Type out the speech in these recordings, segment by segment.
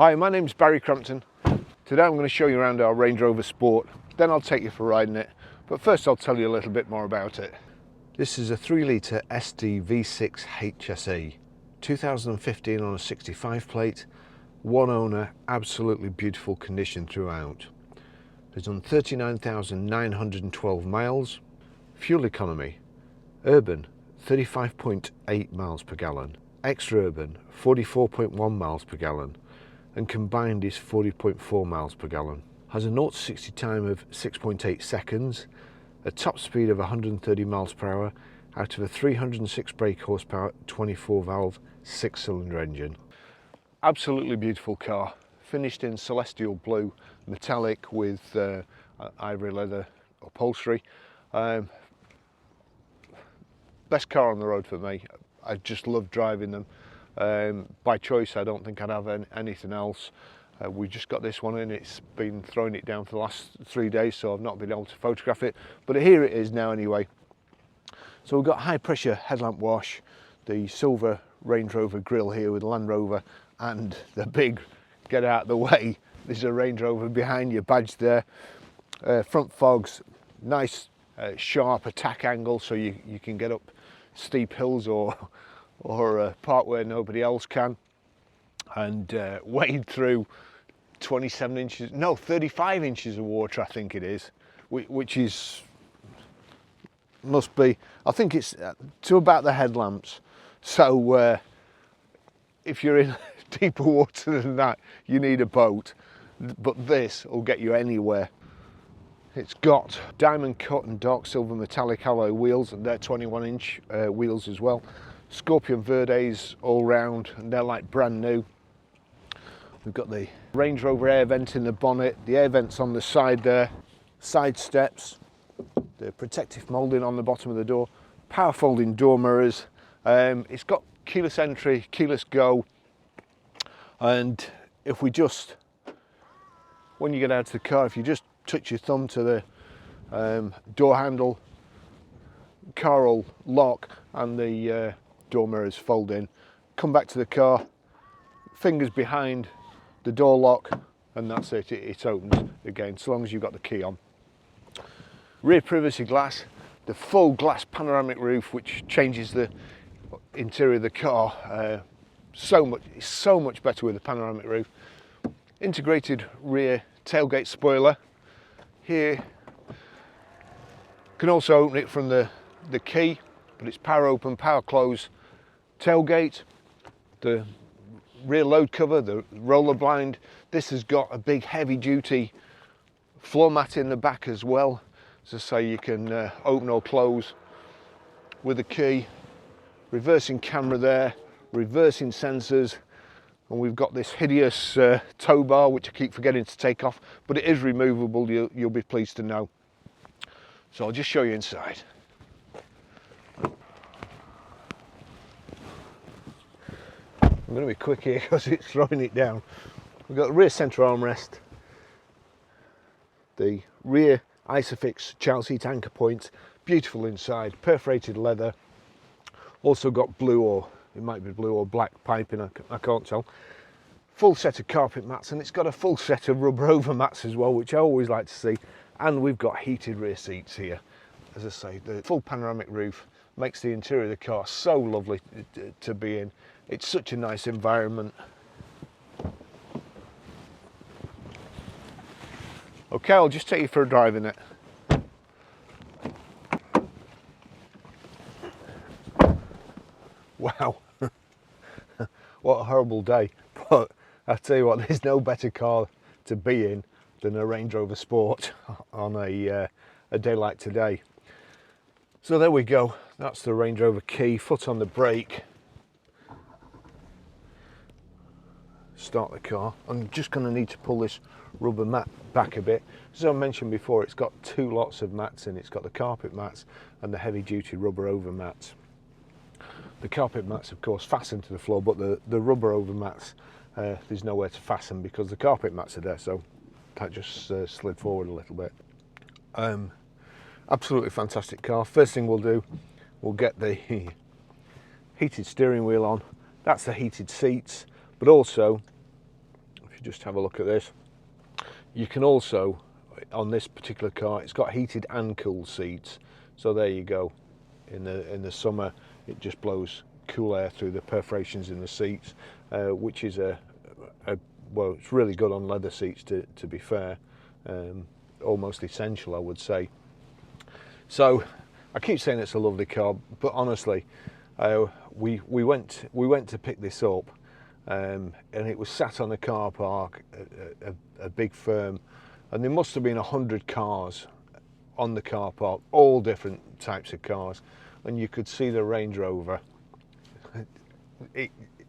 Hi, my name's Barry Crampton. Today I'm going to show you around our Range Rover Sport, then I'll take you for riding it, but first I'll tell you a little bit more about it. This is a 3 litre SD V6 HSE, 2015 on a 65 plate, one owner, absolutely beautiful condition throughout. It's done 39,912 miles, fuel economy, urban 35.8 miles per gallon, extra urban 44.1 miles per gallon, and combined is 40.4 miles per gallon. Has a 0 to 60 time of 6.8 seconds, a top speed of 130 miles per hour out of a 306 brake horsepower 24 valve 6-cylinder engine. Absolutely beautiful car, finished in celestial blue metallic with ivory leather upholstery. Best car on the road for me. I just love driving them. By choice, I don't think I'd have anything else. We just got this one in, it's been throwing it down for the last 3 days, so I've not been able to photograph it, but here it is now anyway. So we've got high pressure headlamp wash, the silver Range Rover grille here with Land Rover, and the big get out of the way, there's a Range Rover behind you, badge there. Front fogs, nice sharp attack angle so you can get up steep hills or park where nobody else can, and wade through 27 inches, no 35 inches of water I think it is, which is, must be, I think it's to about the headlamps, so if you're in deeper water than that you need a boat, but this will get you anywhere. It's got diamond cut and dark silver metallic alloy wheels, and they're 21-inch wheels as well. Scorpion Verdes all round, and they're like brand new. We've got the Range Rover air vent in the bonnet, the air vents on the side there, side steps, the protective moulding on the bottom of the door, power folding door mirrors. It's got keyless entry, keyless go, and if we just, when you get out of the car, if you just touch your thumb to the door handle, car will lock and the door mirrors fold in. Come back to the car, fingers behind the door lock, and that's it, it opens again, so long as you've got the key on. Rear privacy glass, the full glass panoramic roof, which changes the interior of the car so much better with the panoramic roof. Integrated rear tailgate spoiler. Here, can also open it from the key, but it's power open, power close tailgate. The rear load cover, the roller blind. This has got a big heavy duty floor mat in the back as well, so you can open or close with the key. Reversing camera there, reversing sensors, and we've got this hideous tow bar which I keep forgetting to take off, but it is removable, you'll be pleased to know. So I'll just show you inside. I'm going to be quick here because it's throwing it down. We've got the rear centre armrest, the rear Isofix child seat anchor point, beautiful inside, perforated leather, also got blue, or it might be blue or black piping, I can't tell. Full set of carpet mats, and it's got a full set of rubber over mats as well, which I always like to see, and we've got heated rear seats here. As I say, the full panoramic roof makes the interior of the car so lovely to be in. It's such a nice environment. Okay, I'll just take you for a drive in it. Wow, what a horrible day, but I'll tell you what, there's no better car to be in than a Range Rover Sport on a day like today. So there we go, that's the Range Rover key, foot on the brake. Start the car. I'm just going to need to pull this rubber mat back a bit. As I mentioned before, it's got 2 lots of mats in it. It's got the carpet mats and the heavy duty rubber over mats. The carpet mats of course fasten to the floor, but the rubber over mats, there's nowhere to fasten because the carpet mats are there, so that just slid forward a little bit. Absolutely fantastic car. First thing we'll do, we'll get the heated steering wheel on. That's the heated seats, but also, if you you just have a look at this. You can also, on this particular car, it's got heated and cooled seats. So there you go. In the summer, it just blows cool air through the perforations in the seats, which is well, it's really good on leather seats, to be fair. Almost essential, I would say. So I keep saying it's a lovely car, but honestly, we went to pick this up, and it was sat on the car park at a big firm, and there must have been 100 cars on the car park, all different types of cars, and you could see the Range Rover.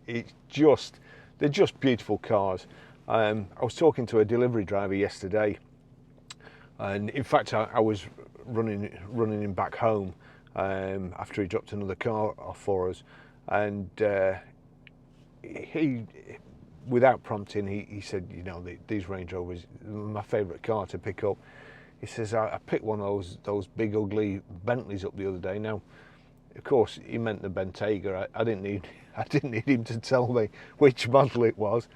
They're just beautiful cars. I was talking to a delivery driver yesterday, and in fact I was running him back home after he dropped another car off for us, and he, without prompting, he said, you know, these Range Rovers are my favourite car to pick up. He says, I picked one of those big ugly Bentleys up the other day. Now, of course, he meant the Bentayga. I didn't need him to tell me which model it was,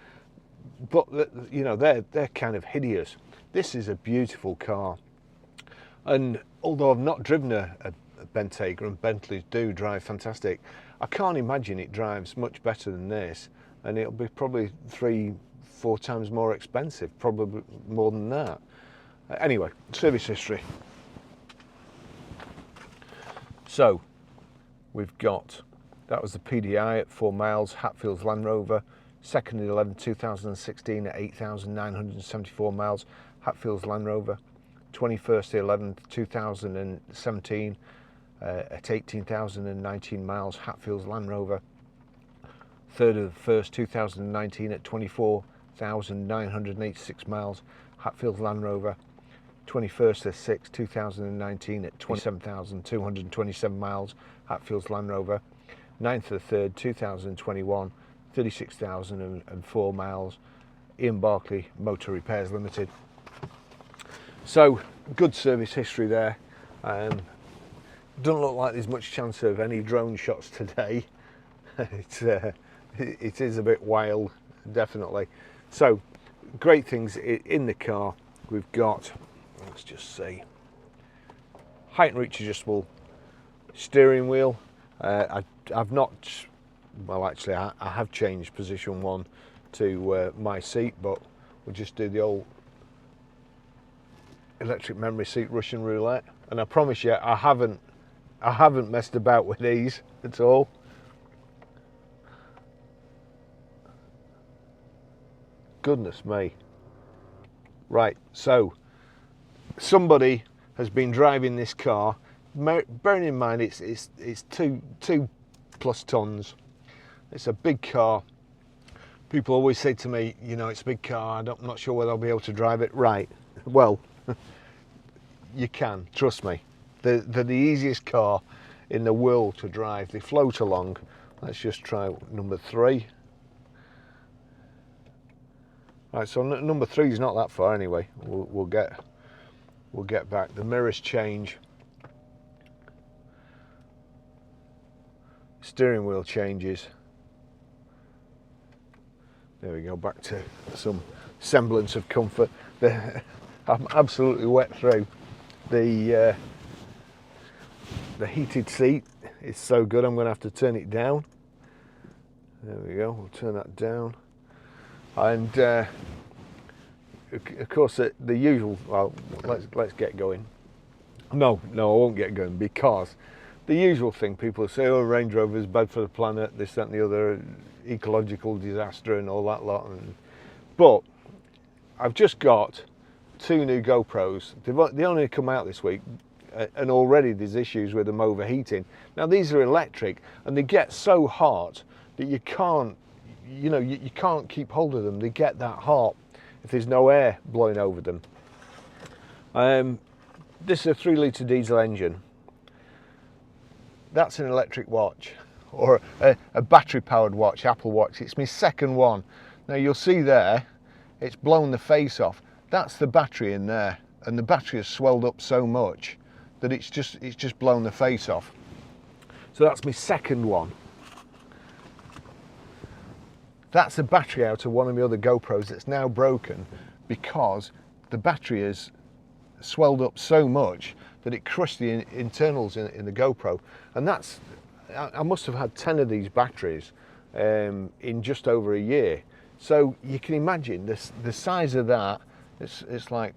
but you know, they're kind of hideous. This is a beautiful car, and although I've not driven a Bentayga, and Bentleys do drive fantastic, I can't imagine it drives much better than this, and it'll be probably 3-4 times more expensive, probably more than that. Anyway, service history. So we've got, that was the PDI at 4 miles, Hatfields Land Rover, 2nd of 11/2016 at 8,974 miles, Hatfields Land Rover. 21st of 11/2017 at 18,019 miles, Hatfields Land Rover. 3rd of the 1st 2019 at 24,986 miles, Hatfields Land Rover. 21st of 6th 2019 at 27,227 miles, Hatfields Land Rover. 9th of the 3rd 2021, 36,004 miles, Ian Barclay Motor Repairs Limited. So good service history there. Doesn't look like there's much chance of any drone shots today. It is a bit wild, definitely. So great things in the car. We've got, let's just see, height and reach adjustable steering wheel. I've not, well actually I have changed position 1 to my seat, but we'll just do the old electric memory seat Russian roulette, and I promise you I haven't messed about with these at all. Goodness me. Right, so somebody has been driving this car, bearing in mind it's 2+ tons. It's a big car. People always say to me, you know, it's a big car, I'm not sure whether I'll be able to drive it. Right, well, you can, trust me. They're the easiest car in the world to drive. They float along. Let's just try number 3. Right, so number 3 is not that far anyway. We'll get back. The mirrors change. Steering wheel changes. There we go, back to some semblance of comfort. I'm absolutely wet through. The heated seat is so good, I'm going to have to turn it down. There we go, we'll turn that down. And of course the usual, well, let's get going. No, I won't get going, because the usual thing people say, oh, Range Rover is bad for the planet, this, that and the other, ecological disaster and all that lot. But I've just got 2 new GoPros. They only come out this week, and already there's issues with them overheating. Now these are electric, and they get so hot that you can't, you know, you can't keep hold of them. They get that hot if there's no air blowing over them. This is a 3-litre diesel engine. That's an electric watch, or a battery powered watch, Apple Watch. It's my second one. Now you'll see there, it's blown the face off. That's the battery in there, and the battery has swelled up so much that it's just blown the face off. So that's my second one. That's a battery out of one of the other GoPros that's now broken because the battery has swelled up so much that it crushed the internals in the GoPro. And that's, I must have had 10 of these batteries in just over a year. So you can imagine the size of that, it's like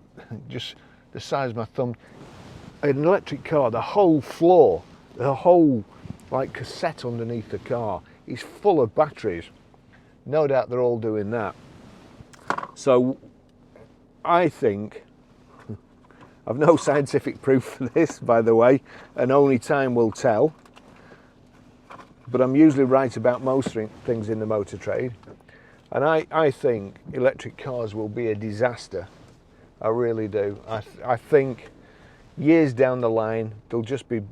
just the size of my thumb. An electric car, the whole floor, the whole like cassette underneath the car is full of batteries. No doubt they're all doing that. So I think, I've no scientific proof for this, by the way, and only time will tell, but I'm usually right about most things in the motor trade. And I think electric cars will be a disaster. I really do. I think years down the line, there'll just be,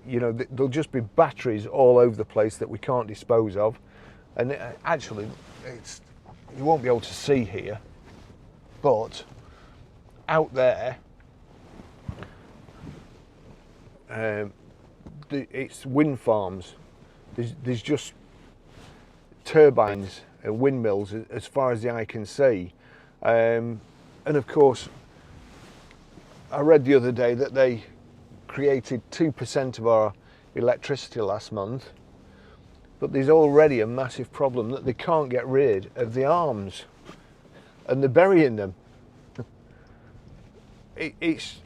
you know, there'll just be batteries all over the place that we can't dispose of. And actually, you won't be able to see here, but out there, it's wind farms. There's just turbines and windmills as far as the eye can see. And of course, I read the other day that they created 2% of our electricity last month, but there's already a massive problem that they can't get rid of the arms, and they're burying them. It's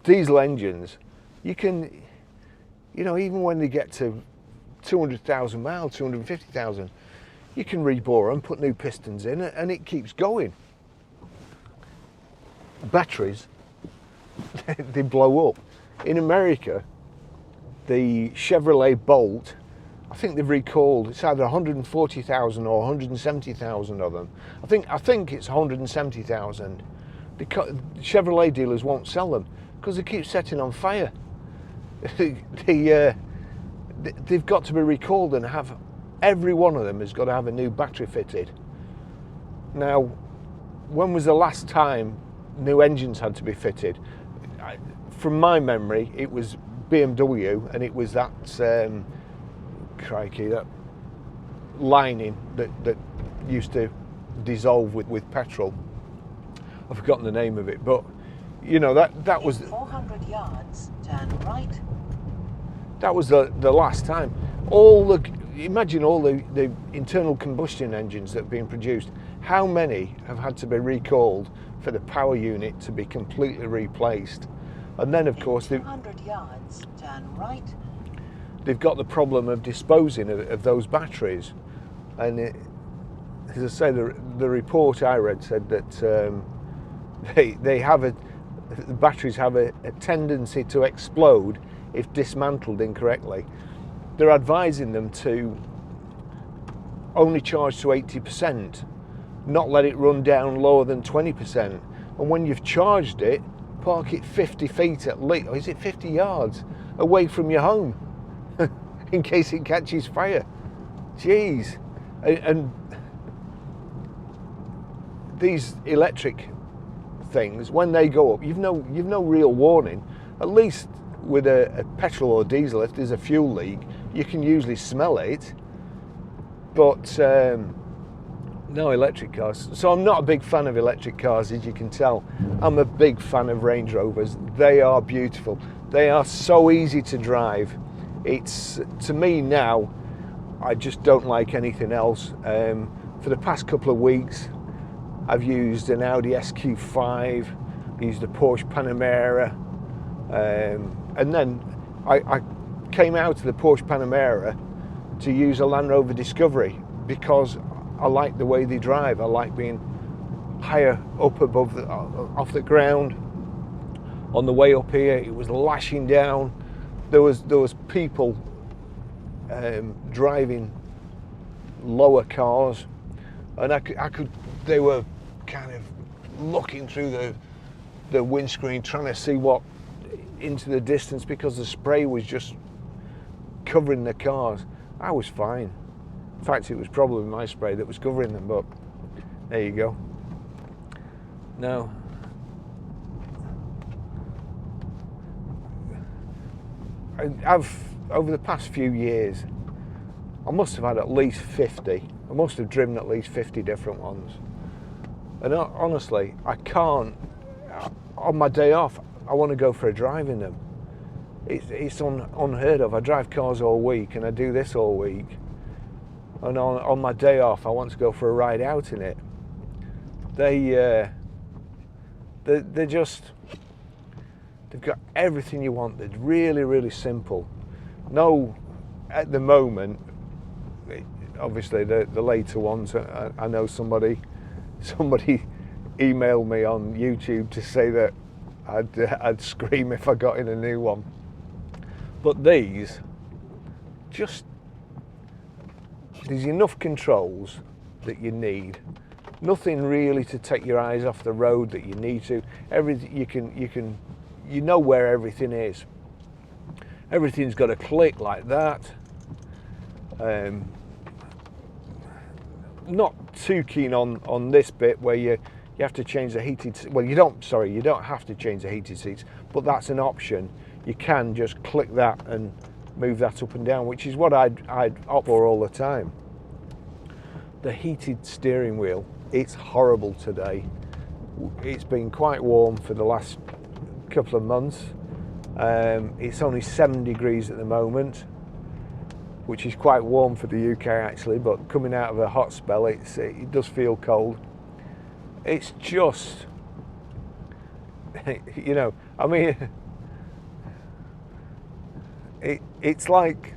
diesel engines. You can, you know, even when they get to 200,000 miles, 250,000, you can rebore them, put new pistons in, and it keeps going. Batteries, they blow up. In America, the Chevrolet Bolt, I think they've recalled, it's either 140,000 or 170,000 of them. I think it's 170,000. The Chevrolet dealers won't sell them because they keep setting on fire. They've got to be recalled, and have every one of them has got to have a new battery fitted. Now, when was the last time new engines had to be fitted? From my memory, it was BMW, and it was that crikey, that lining that used to dissolve with petrol. I've forgotten the name of it, but you know, that was 400 yards, turn right. That was the last time. Imagine all the internal combustion engines that have been produced. How many have had to be recalled for the power unit to be completely replaced? And then, of course, 200 yards, turn right. They've got the problem of disposing of those batteries. And as I say, the report I read said that the batteries have a tendency to explode if dismantled incorrectly. They're advising them to only charge to 80%, not let it run down lower than 20%. And when you've charged it, park it 50 feet at least, or is it 50 yards away from your home, in case it catches fire. Jeez. And these electric things, when they go up, you've no real warning. At least with a petrol or diesel, if there's a fuel leak, you can usually smell it. But no electric cars. So I'm not a big fan of electric cars, as you can tell. I'm a big fan of Range Rovers. They are beautiful. They are so easy to drive. It's, to me now, I just don't like anything else. For the past couple of weeks, I've used an Audi SQ5, used a Porsche Panamera, and then I came out of the Porsche Panamera to use a Land Rover Discovery because I like the way they drive. I like being higher up above off the ground. On the way up here, it was lashing down. There was people driving lower cars, and they were kind of looking through the windscreen, trying to see what into the distance, because the spray was just covering the cars. I was fine. In fact, it was probably my spray that was covering them, but there you go. Now, I've, over the past few years, I must have had at least 50, I must have driven at least 50 different ones. And honestly, I can't, on my day off, I want to go for a drive in them. It's unheard of. I drive cars all week and I do this all week. And on my day off, I want to go for a ride out in it. They're just, they've got everything you want. They're really, really simple. No, at the moment, obviously the later ones, I know somebody emailed me on YouTube to say that I'd scream if I got in a new one. But these, just, there's enough controls that you need. Nothing really to take your eyes off the road that you need to. Everything you know where everything is. Everything's got a click like that. Not too keen on this bit where you have to change the heated. Well, you don't have to change the heated seats, but that's an option. You can just click that and move that up and down, which is what I'd opt for all the time. The heated steering wheel, it's horrible today. It's been quite warm for the last couple of months. It's only 7 degrees at the moment, which is quite warm for the UK actually, but coming out of a hot spell, it does feel cold. It's just, you know, I mean, it's like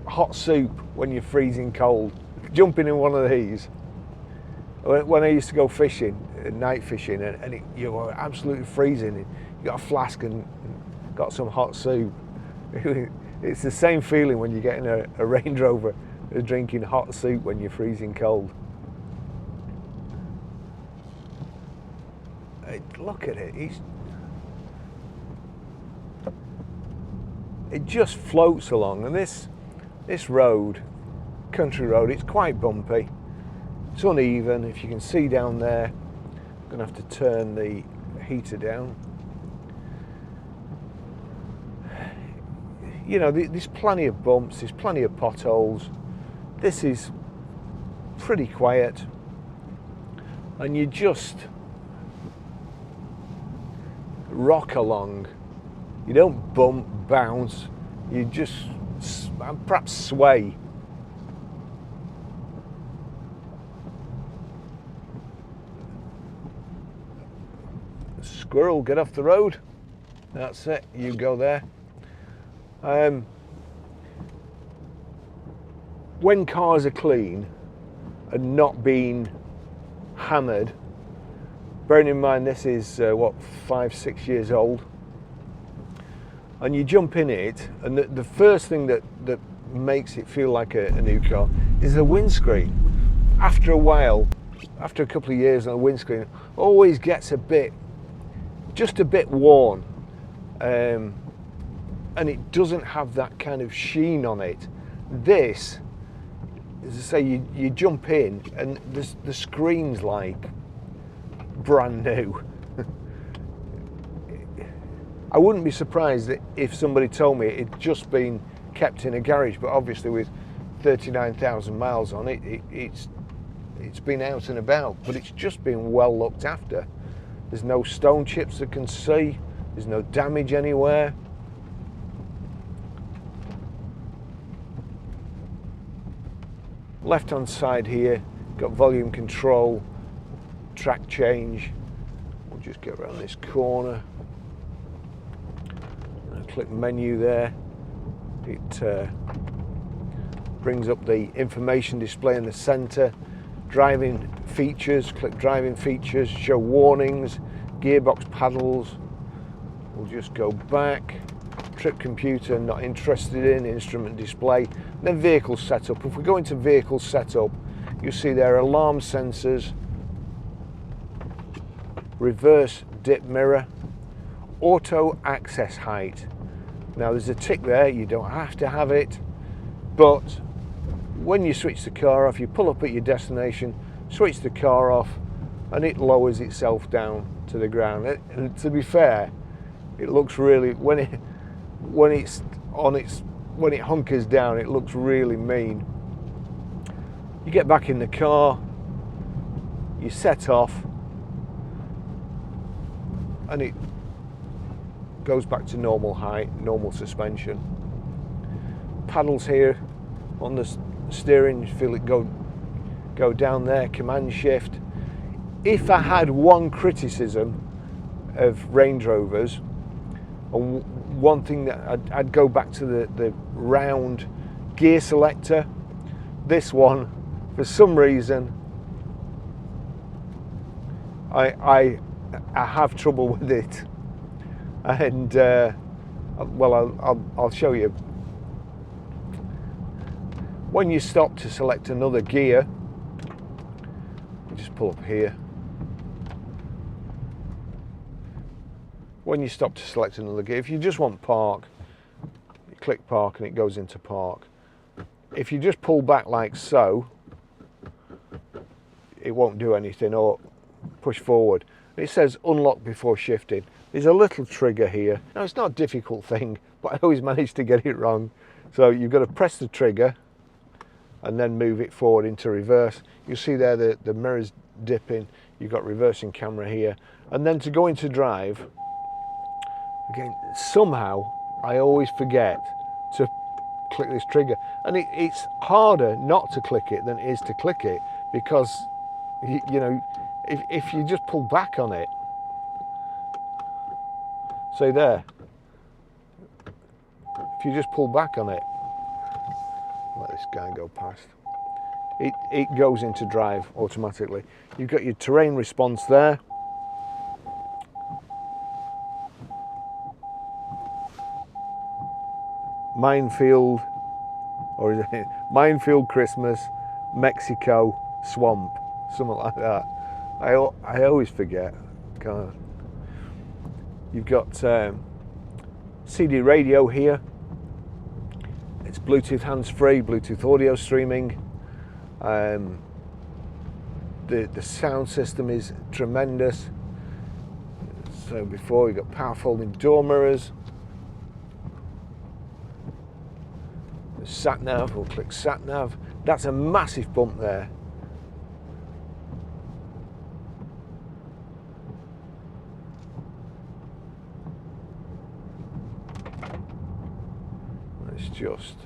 hot soup when you're freezing cold. Jumping in one of these. When I used to go fishing, night fishing, and you were absolutely freezing, you got a flask and got some hot soup. It's the same feeling when you're getting a Range Rover drinking hot soup when you're freezing cold. Look at it. It just floats along, and this road, country road, it's quite bumpy. It's uneven. If you can see down there, I'm going to have to turn the heater down. You know, there's plenty of bumps, there's plenty of potholes. This is pretty quiet, and you just rock along. You don't bump, bounce, you just perhaps sway. Squirrel, get off the road. That's it, you go there. When cars are clean and not being hammered, bearing in mind this is 5-6 years old, and you jump in it, and the first thing that makes it feel like a new car is the windscreen. After a while, after a couple of years on the windscreen, always gets just a bit worn, and it doesn't have that kind of sheen on it. This, as I say, you jump in and the screen's like brand new. I wouldn't be surprised if somebody told me it'd just been kept in a garage, but obviously with 39,000 miles on it, it's been out and about, but it's just been well looked after. There's no stone chips I can see, there's no damage anywhere. Left hand side here, got volume control, track change. We'll just get around this corner. Click menu there. It brings up the information display in the center. Driving features, click driving features, show warnings, gearbox paddles. We'll just go back. Trip computer, not interested in, instrument display. Then vehicle setup. If we go into vehicle setup, you'll see there are alarm sensors, reverse dip mirror, auto access height. Now there's a tick there, you don't have to have it, but when you switch the car off, you pull up at your destination, switch the car off, and it lowers itself down to the ground. And to be fair, it looks really, when it's on its when it hunkers down, it looks really mean. You get back in the car, you set off, and it goes back to normal height, normal suspension. Paddles here on the steering, you feel it go down there, command shift. If I had one criticism of Range Rovers, and one thing that I'd go back to the round gear selector. This one, for some reason, I have trouble with it, and well, I'll show you. When you stop to select another gear, you just pull up here. When you stop to select another gear, if you just want park, you click park and it goes into park. If you just pull back like so, it won't do anything, or push forward. It says unlock before shifting. There's a little trigger here. Now, it's not a difficult thing, but I always manage to get it wrong. So you've got to press the trigger and then move it forward into reverse. You see there the mirrors dipping. You've got reversing camera here. And then to go into drive, again, somehow I always forget to click this trigger. And it's harder not to click it than it is to click it, because you know, if you just pull back on it, say there, if you just pull back on it, let this guy go past, it goes into drive automatically. You've got your terrain response there. Minefield, or is it Minefield, Christmas, Mexico, Swamp, something like that. I always forget. God. You've got CD radio here. It's Bluetooth hands-free, Bluetooth audio streaming. The sound system is tremendous. So before, you've got power folding door mirrors. Sat nav, we'll click sat nav. That's a massive bump there. It's just,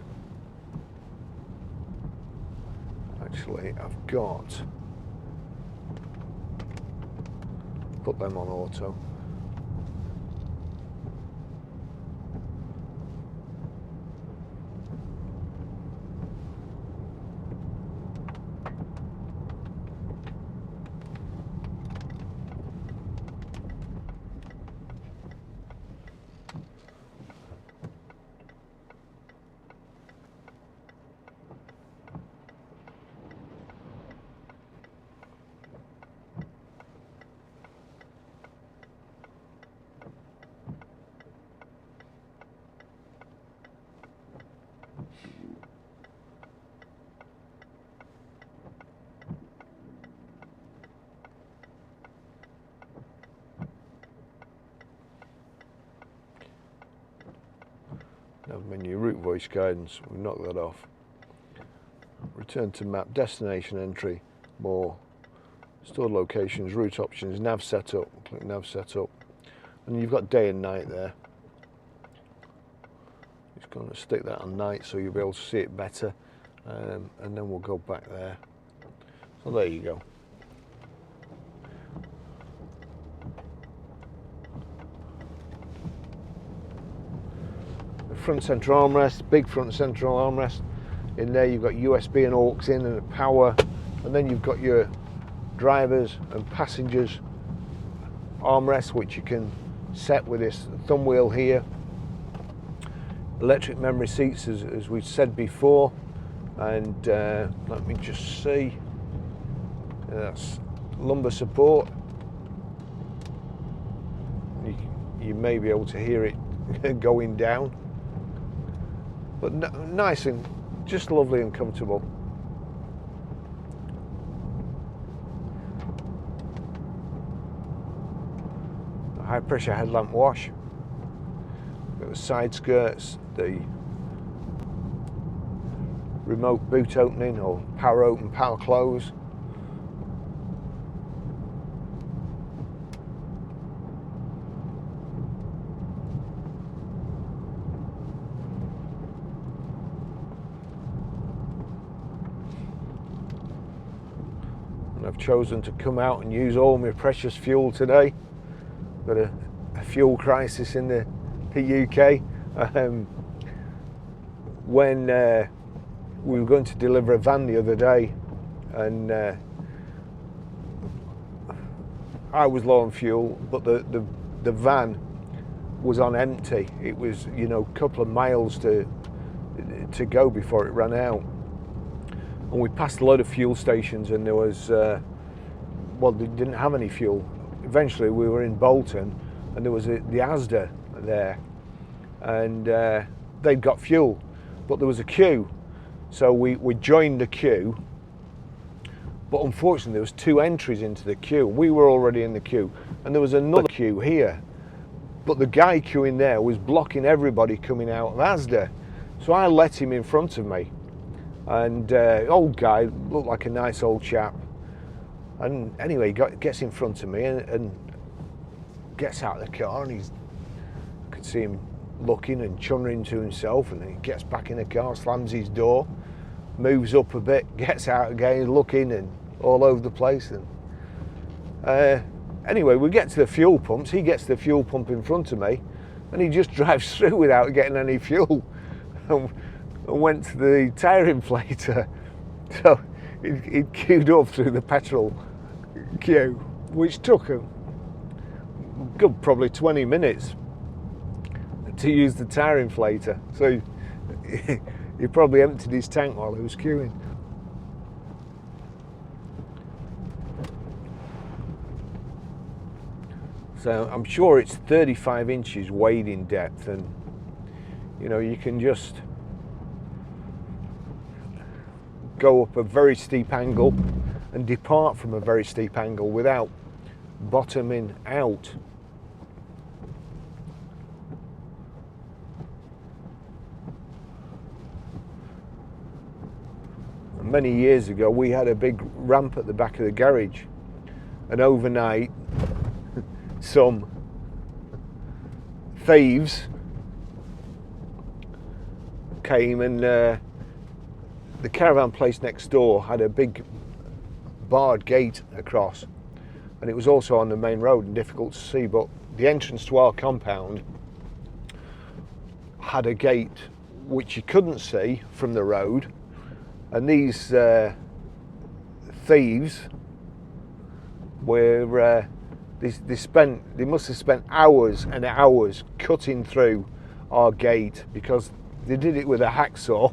actually, I've got, put them on auto. Now menu route voice guidance, we'll knock that off. Return to map, destination entry, more, stored locations, route options, nav setup, click nav setup, and you've got day and night there. Just going to stick that on night so you'll be able to see it better, and then we'll go back there. So there you go. Front central armrest, big front central armrest. In there you've got USB and aux in and a power, and then you've got your drivers and passengers armrest, which you can set with this thumb wheel here. Electric memory seats, as we said before, and let me just see, that's lumbar support. You may be able to hear it going down. But nice and just lovely and comfortable. High pressure headlamp wash. Got the side skirts, the remote boot opening or power open, power close. And I've chosen to come out and use all my precious fuel today. Got a fuel crisis in the UK. When we were going to deliver a van the other day, and I was low on fuel, but the van was on empty. It was, you know, a couple of miles to go before it ran out. And we passed a load of fuel stations, and there was, well, they didn't have any fuel. Eventually we were in Bolton, and there was the Asda there, and they'd got fuel, but there was a queue. So we joined the queue, but unfortunately there was 2 entries into the queue. We were already in the queue, and there was another queue here, but the guy queuing there was blocking everybody coming out of Asda. So I let him in front of me, and old guy, looked like a nice old chap, and anyway, gets in front of me and gets out of the car, and I could see him looking and chumming to himself, and then he gets back in the car, slams his door, moves up a bit, gets out again, looking and all over the place. And anyway, we get to the fuel pumps. He gets to the fuel pump in front of me, and he just drives through without getting any fuel, and went to the tyre inflator. So he queued up through the petrol queue, which took a good probably 20 minutes to use the tyre inflator. So he probably emptied his tank while he was queuing. So I'm sure it's 35 inches wading depth, and you know, you can just go up a very steep angle and depart from a very steep angle without bottoming out. Many years ago we had a big ramp at the back of the garage, and overnight some thieves came, and the caravan place next door had a big barred gate across, and it was also on the main road and difficult to see, but the entrance to our compound had a gate which you couldn't see from the road. And these thieves were, they must have spent hours and hours cutting through our gate, because they did it with a hacksaw,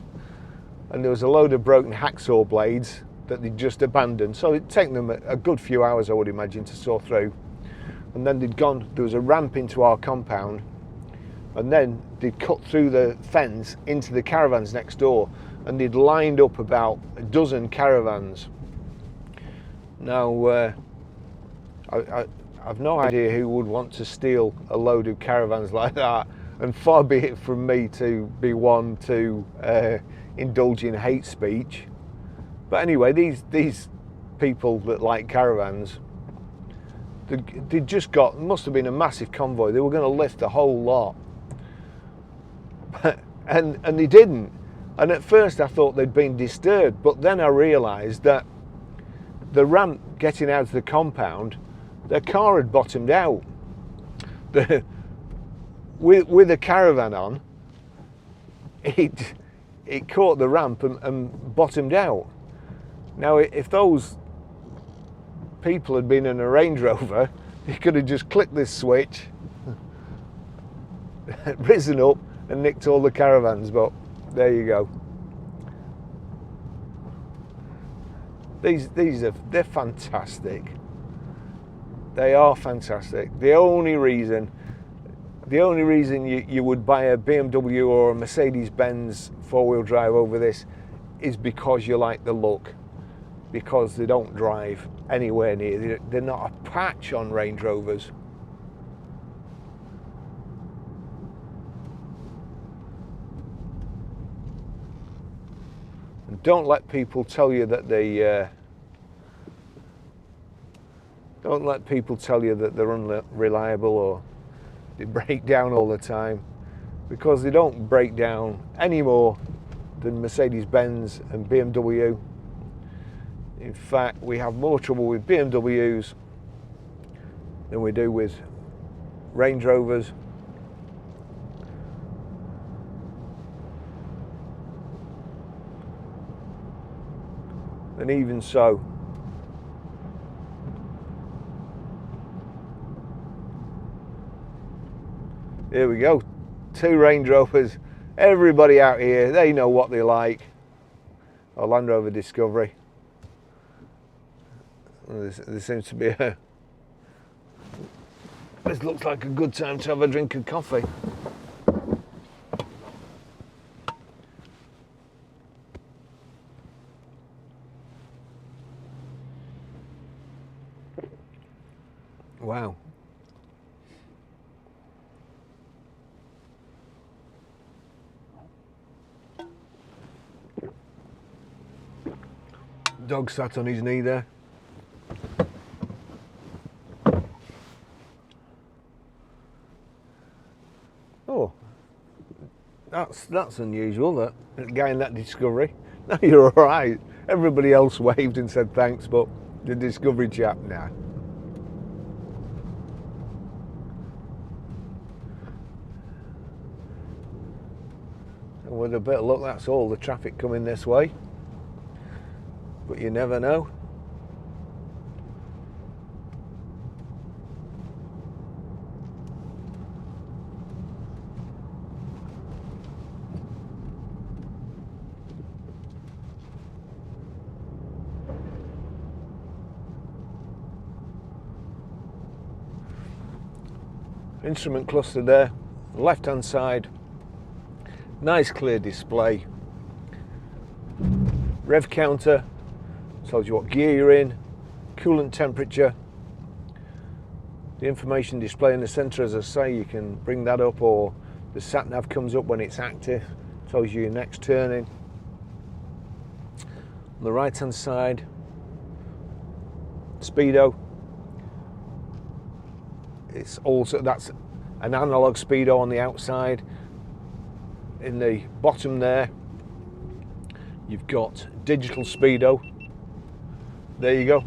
and there was a load of broken hacksaw blades that they'd just abandoned. So it'd taken them a good few hours, I would imagine, to saw through. And then there was a ramp into our compound, and then they'd cut through the fence into the caravans next door, and they'd lined up about a dozen caravans. Now, I've no idea who would want to steal a load of caravans like that, and far be it from me to be one to indulge in hate speech. But anyway, these people that like caravans, they just got, must have been a massive convoy. They were going to lift the whole lot, and they didn't. And at first I thought they'd been disturbed, but then I realised that the ramp getting out of the compound, their car had bottomed out. With a caravan on, it caught the ramp and bottomed out. Now, if those people had been in a Range Rover, they could have just clicked this switch, risen up and nicked all the caravans, but there you go. They're fantastic. They are fantastic. The only reason you would buy a BMW or a Mercedes-Benz four-wheel drive over this is because you like the look, because they don't drive anywhere near. They're not a patch on Range Rovers. don't let people tell you that they're unreliable or they break down all the time, because they don't break down any more than Mercedes-Benz and BMW. In fact, we have more trouble with BMWs than we do with Range Rovers. And even so, here we go, 2 Range Rovers. Everybody out here, they know what they like. A Land Rover Discovery. There seems to be a... This looks like a good time to have a drink of coffee. Wow. Dog sat on his knee there. Oh, that's unusual, that guy in that Discovery. No, you're all right. Everybody else waved and said thanks, but the Discovery chap, nah. And with a bit of luck, that's all the traffic coming this way. But you never know. Instrument cluster there, left hand side, nice clear display, rev counter, tells you what gear you're in, coolant temperature, the information display in the center, as I say, you can bring that up, or the sat nav comes up when it's active, tells you your next turning. On the right hand side, speedo. It's also, that's an analog speedo on the outside. In the bottom there, you've got digital speedo. There you go.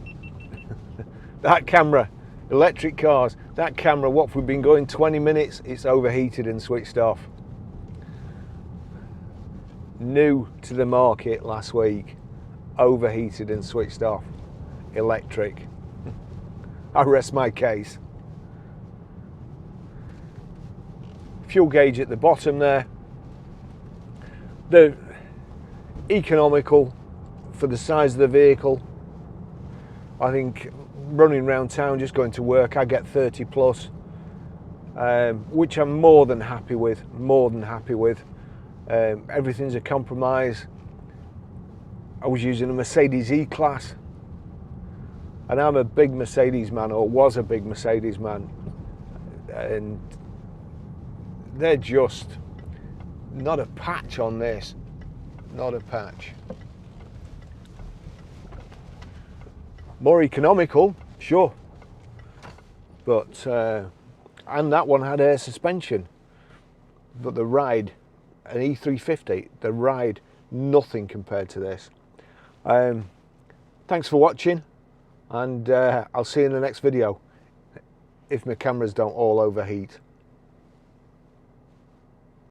That camera, electric cars, that camera, what we've been going 20 minutes, it's overheated and switched off. New to the market last week, overheated and switched off, electric. I rest my case. Fuel gauge at the bottom there. They're economical for the size of the vehicle. I think running around town, just going to work, I get 30 plus, which I'm more than happy with, everything's a compromise. I was using a Mercedes E-Class, and I'm a big Mercedes man, or was a big Mercedes man, and they're just not a patch on this, not a patch. More economical, sure, but and that one had air suspension, but the ride, an E350, the ride, nothing compared to this. Thanks for watching, and I'll see you in the next video, if my cameras don't all overheat.